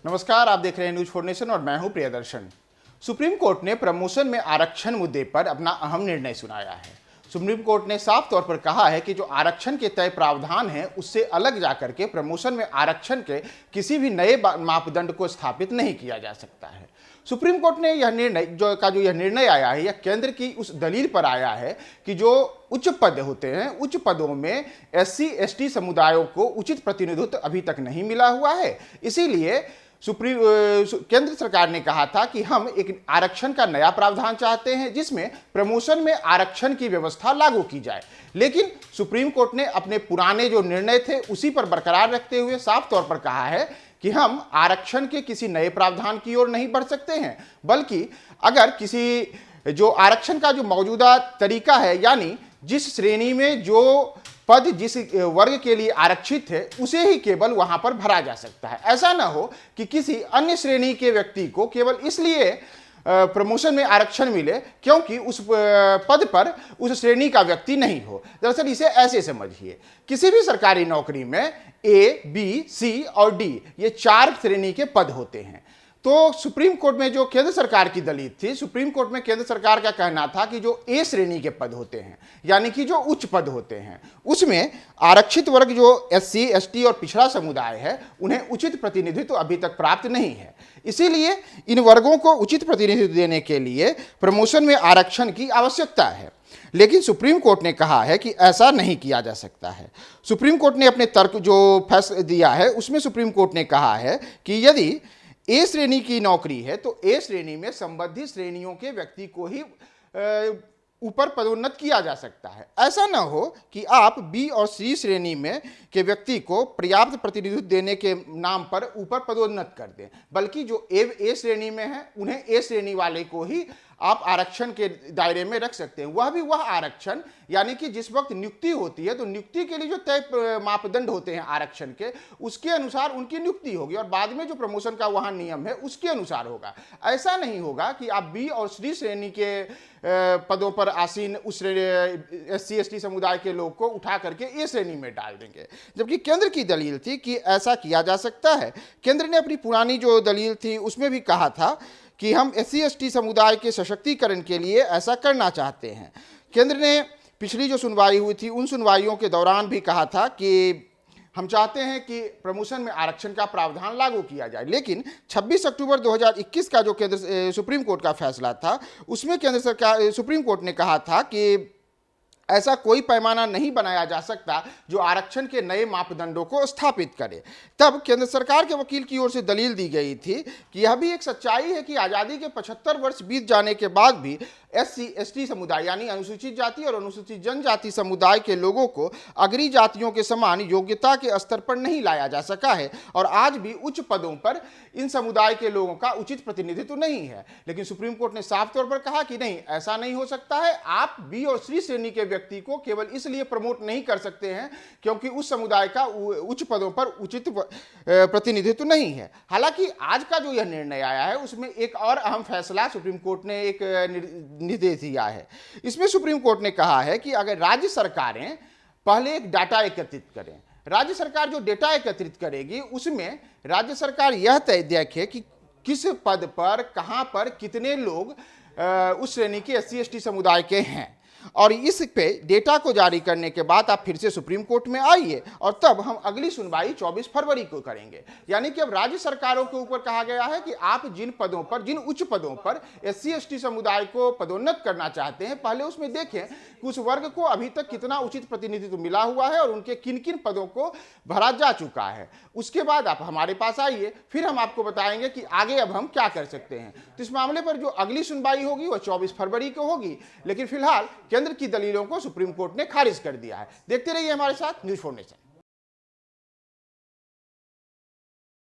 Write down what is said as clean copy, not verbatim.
नमस्कार, आप देख रहे हैं न्यूज 4 नेशन और मैं हूं प्रियदर्शन। सुप्रीम कोर्ट ने प्रमोशन में आरक्षण मुद्दे पर अपना अहम निर्णय सुनाया है। सुप्रीम कोर्ट ने साफ तौर पर कहा है कि जो आरक्षण के तय प्रावधान हैं उससे अलग जाकर के प्रमोशन में आरक्षण के किसी भी नए मापदंड को स्थापित नहीं किया जा सकता है। सुप्रीम कोर्ट ने यह निर्णय आया है, यह केंद्र की उस दलील पर आया है कि जो उच्च पद होते हैं, उच्च पदों में SC/ST समुदायों को उचित प्रतिनिधित्व अभी तक नहीं मिला हुआ है। इसीलिए केंद्र सरकार ने कहा था कि हम एक आरक्षण का नया प्रावधान चाहते हैं जिसमें प्रमोशन में आरक्षण की व्यवस्था लागू की जाए। लेकिन सुप्रीम कोर्ट ने अपने पुराने जो निर्णय थे उसी पर बरकरार रखते हुए साफ तौर पर कहा है कि हम आरक्षण के किसी नए प्रावधान की ओर नहीं बढ़ सकते हैं, बल्कि अगर किसी जो आरक्षण का जो मौजूदा तरीका है, यानी जिस श्रेणी में जो पद जिस वर्ग के लिए आरक्षित है उसे ही केवल वहां पर भरा जा सकता है। ऐसा ना हो कि किसी अन्य श्रेणी के व्यक्ति को केवल इसलिए प्रमोशन में आरक्षण मिले क्योंकि उस पद पर उस श्रेणी का व्यक्ति नहीं हो। दरअसल इसे ऐसे समझिए, किसी भी सरकारी नौकरी में A, B, C और D ये 4 श्रेणी के पद होते हैं। तो सुप्रीम कोर्ट में जो केंद्र सरकार की दलील थी, सुप्रीम कोर्ट में केंद्र सरकार का कहना था कि जो A श्रेणी के पद होते हैं, यानी कि जो उच्च पद होते हैं, उसमें आरक्षित वर्ग जो SC, ST और पिछड़ा समुदाय है उन्हें उचित प्रतिनिधित्व अभी तक प्राप्त नहीं है। इसीलिए इन वर्गों को उचित प्रतिनिधित्व देने के लिए प्रमोशन में आरक्षण की आवश्यकता है। लेकिन सुप्रीम कोर्ट ने कहा है कि ऐसा नहीं किया जा सकता है। सुप्रीम कोर्ट ने अपने तर्क जो फैसला दिया है उसमें सुप्रीम कोर्ट ने कहा है कि यदि A श्रेणी की नौकरी है तो A श्रेणी में संबंधित श्रेणियों के व्यक्ति को ही ऊपर पदोन्नत किया जा सकता है। ऐसा न हो कि आप B और C श्रेणी में के व्यक्ति को पर्याप्त प्रतिनिधित्व देने के नाम पर ऊपर पदोन्नत कर दें, बल्कि जो A श्रेणी में है उन्हें A श्रेणी वाले को ही आप आरक्षण के दायरे में रख सकते हैं। वह भी वह आरक्षण, यानी कि जिस वक्त नियुक्ति होती है तो नियुक्ति के लिए जो तय मापदंड होते हैं आरक्षण के, उसके अनुसार उनकी नियुक्ति होगी और बाद में जो प्रमोशन का वहां नियम है उसके अनुसार होगा। ऐसा नहीं होगा कि आप B और C श्रेणी के पदों पर आसीन उस SC/ST समुदाय के लोग को उठा करके A श्रेणी में डाल देंगे, जबकि केंद्र की दलील थी कि ऐसा किया जा सकता है। केंद्र ने अपनी पुरानी जो दलील थी उसमें भी कहा था कि हम SC/ST समुदाय के सशक्तिकरण के लिए ऐसा करना चाहते हैं। केंद्र ने पिछली जो सुनवाई हुई थी उन सुनवाइयों के दौरान भी कहा था कि हम चाहते हैं कि प्रमोशन में आरक्षण का प्रावधान लागू किया जाए। लेकिन 26 अक्टूबर 2021 का जो केंद्र सुप्रीम कोर्ट का फैसला था उसमें सुप्रीम कोर्ट ने कहा था कि ऐसा कोई पैमाना नहीं बनाया जा सकता जो आरक्षण के नए मापदंडों को स्थापित करे। तब केंद्र सरकार के वकील की ओर से दलील दी गई थी कि यह भी एक सच्चाई है कि आज़ादी के 75 वर्ष बीत जाने के बाद भी SC/ST समुदाय यानी अनुसूचित जाति और अनुसूचित जनजाति समुदाय के लोगों को अग्रणी जातियों के समान योग्यता के स्तर पर नहीं लाया जा सका है और आज भी उच्च पदों पर इन समुदाय के लोगों का उचित प्रतिनिधित्व नहीं है। लेकिन सुप्रीम कोर्ट ने साफ तौर पर कहा कि नहीं, ऐसा नहीं हो सकता है। आप B और C श्रेणी के व्यक्ति को केवल इसलिए प्रमोट नहीं कर सकते हैं क्योंकि उस समुदाय का उच्च पदों पर उचित प्रतिनिधित्व नहीं है। हालांकि आज का जो यह निर्णय आया है उसमें एक और अहम फैसला सुप्रीम कोर्ट ने एक निर्देश दिया है। इसमें सुप्रीम कोर्ट ने कहा है कि अगर राज्य सरकारें पहले एक डाटा एकत्रित करें, राज्य सरकार जो डेटा एकत्रित करेगी उसमें राज्य सरकार यह तय देखे कि किस पद पर कहां पर कितने लोग उस श्रेणी के SC/ST समुदाय के हैं, और इस पे डेटा को जारी करने के बाद आप फिर से सुप्रीम कोर्ट में आइए और तब हम अगली सुनवाई 24 फरवरी को करेंगे। यानी कि अब राज्य सरकारों के ऊपर कहा गया है कि आप जिन पदों पर, जिन उच्च पदों पर SC/ST समुदाय को पदोन्नत करना चाहते हैं, पहले उसमें देखें कि उस वर्ग को अभी तक कितना उचित प्रतिनिधित्व मिला हुआ है और उनके किन किन पदों को भरा जा चुका है। उसके बाद आप हमारे पास आइए, फिर हम आपको बताएंगे कि आगे अब हम क्या कर सकते हैं। तो इस मामले पर जो अगली सुनवाई होगी वह 24 फरवरी को होगी। लेकिन फिलहाल केंद्र की दलीलों को सुप्रीम कोर्ट ने खारिज कर दिया है। देखते रहिए हमारे साथ न्यूज 4 नेशन।